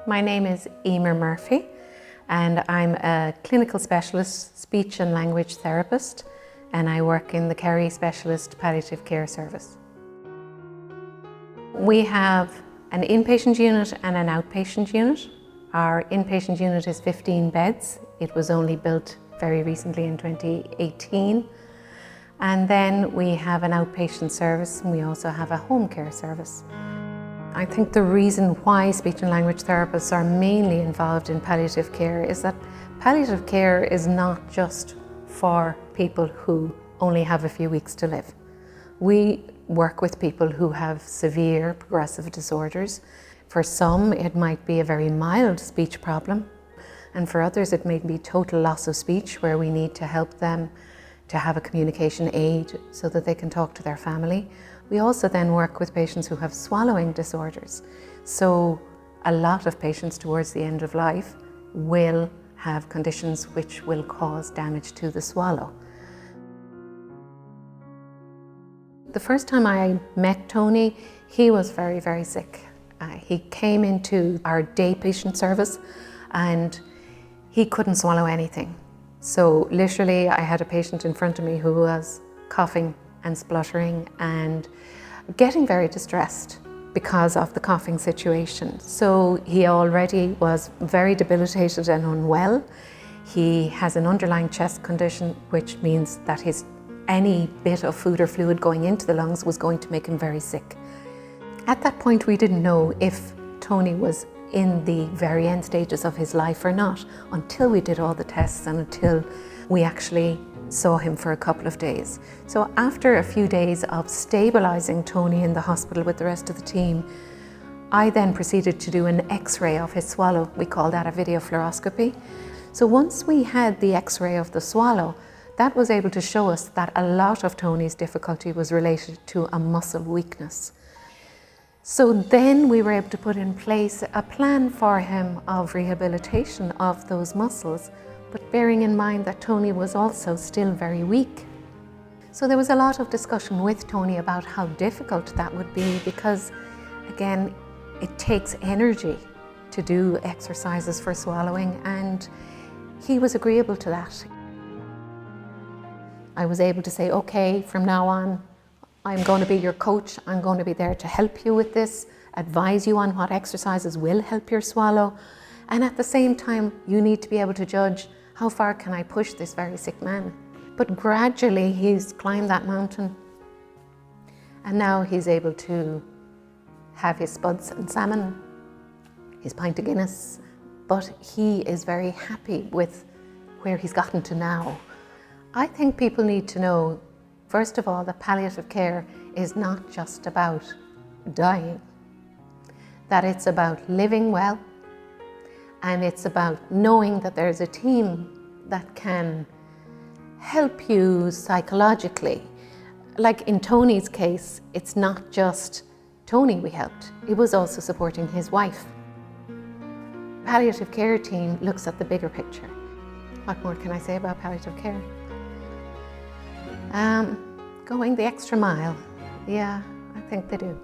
My name is Emir Murphy and I'm a clinical specialist speech and language therapist, and I work in the Kerry Specialist Palliative Care Service. We have an inpatient unit and an outpatient unit. Our inpatient unit is 15 beds. It was only built very recently in 2018. And then we have an outpatient service, and we also have a home care service. I think the reason why speech and language therapists are mainly involved in palliative care is that palliative care is not just for people who only have a few weeks to live. We work with people who have severe progressive disorders. For some, it might be a very mild speech problem, and for others it may be total loss of speech, where we need to help them to have a communication aid so that they can talk to their family. We also then work with patients who have swallowing disorders. So a lot of patients towards the end of life will have conditions which will cause damage to the swallow. The first time I met Tony, he was very, very sick. He came into our day patient service and he couldn't swallow anything. So literally I had a patient in front of me who was coughing and spluttering and getting very distressed because of the coughing situation. So he already was very debilitated and unwell. He has an underlying chest condition, which means that any bit of food or fluid going into the lungs was going to make him very sick. At that point, we didn't know if Tony was in the very end stages of his life or not, until we did all the tests and until we actually saw him for a couple of days. So after a few days of stabilizing Tony in the hospital with the rest of the team, I then proceeded to do an X-ray of his swallow. We call that a video fluoroscopy. So once we had the X-ray of the swallow, that was able to show us that a lot of Tony's difficulty was related to a muscle weakness. So then we were able to put in place a plan for him of rehabilitation of those muscles, but bearing in mind that Tony was also still very weak. So there was a lot of discussion with Tony about how difficult that would be, because again, it takes energy to do exercises for swallowing, and he was agreeable to that. I was able to say, okay, from now on, I'm going to be your coach. I'm going to be there to help you with this, advise you on what exercises will help your swallow. And at the same time, you need to be able to judge, how far can I push this very sick man? But gradually he's climbed that mountain, and now he's able to have his spuds and salmon, his pint of Guinness, but he is very happy with where he's gotten to now. I think people need to know, first of all, that palliative care is not just about dying, that it's about living well, and it's about knowing that there's a team that can help you psychologically. Like in Tony's case, it's not just Tony we helped, it was also supporting his wife. Palliative care team looks at the bigger picture. What more can I say about palliative care? Going the extra mile. Yeah, I think they do.